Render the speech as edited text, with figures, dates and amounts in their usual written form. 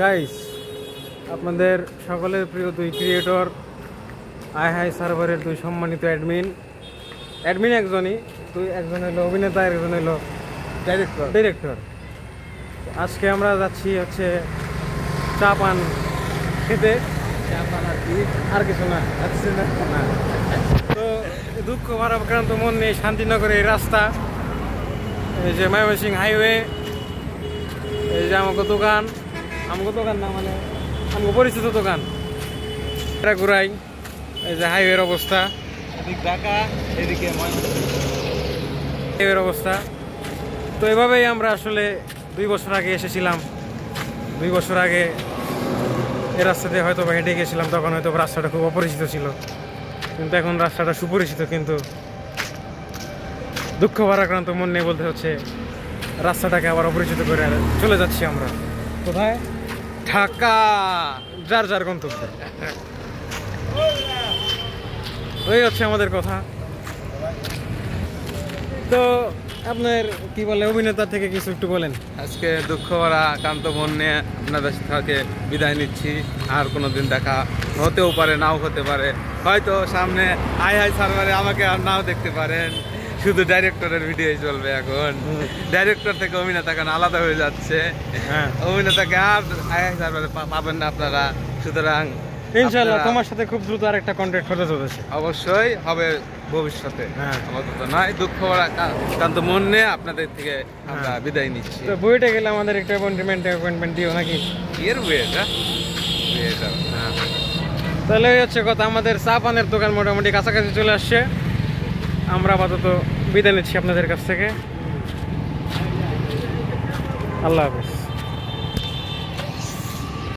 Guys, আপনাদের সকলের প্রিয় দুই ক্রিয়েটর আই হাই সার্ভারের দুই সম্মানিত অ্যাডমিন একজনই, একজন হলো অভিনেতা, একজন হলো ডিরেক্টর। আজকে আমরা যাচ্ছি হচ্ছে চা পান খেতে, আর কিছু না। তো দুঃখ ভারাক্রান্ত মন নিয়ে শান্তিনগরের এই রাস্তা, এই যে ময়মনসিংহ হাইওয়ে, এই যে আমাকে দোকান না মানে আমাকে পরিচিত দোকান, এটা ঘুরাই। এই যে হাইওয়ের অবস্থা, ঢাকা, এদিকে হাইওয়ের অবস্থা। তো এভাবেই আমরা আসলে 2 বছর আগে এসেছিলাম। 2 বছর আগে এই রাস্তাতে হয়তো হেঁটে গেছিলাম, তখন হয়তো রাস্তাটা খুব অপরিচিত ছিল, কিন্তু এখন রাস্তাটা সুপরিচিত। কিন্তু দুঃখ ভারাক্রান্ত মন নিয়ে বলতে হচ্ছে রাস্তাটাকে আবার অপরিচিত করে চলে যাচ্ছি আমরা। কোথায়? ঢাকা, যার গন্তব্য। ওই হচ্ছে আমাদের কথা। তো আপনার কি বলে, অভিনেতা থেকে কিছু একটু বলেন। আজকে দুঃখ ভরা আক্রান্ত মন নিয়ে আপনাদের থেকে বিদায় নিচ্ছি। আর কোনোদিন দেখা হতেও পারে, নাও হতে পারে। হয়তো সামনে আই হাই সার্ভারে আমাকে আর নাও দেখতে পারেন, শুধু ডাইরেক্টরের ভিডিওই চলবে। এখন ডাইরেক্টর থেকে অভিনেতা কেন আলাদা হয়ে যাচ্ছে, অভিনেতাকে আর আই হাই সার্ভারে পাবেন না আপনারা। সুতরাং ইনশাআল্লাহ তোমার সাথে খুব দ্রুত আরেকটা কন্ট্যাক্ট হতে চলেছে, অবশ্যই হবে ভবিষ্যতে। আপাতত নয়, দুঃখ ভরা আক্রান্ত মন নিয়ে আপনাদের থেকে আমরা বিদায় নিচ্ছি। তো বুয়েটে গেলে আমাদের একটা অ্যাপয়েন্টমেন্ট দিও নাকি? এর বুয়েটা তাহলে ওই হচ্ছে কথা। আমাদের চা পানের দোকান মোটামুটি কাছাকাছি চলে আসছে। আমরা আপাতত বিদায় নিচ্ছি আপনাদের কাছ থেকে। আল্লাহ হাফেজ।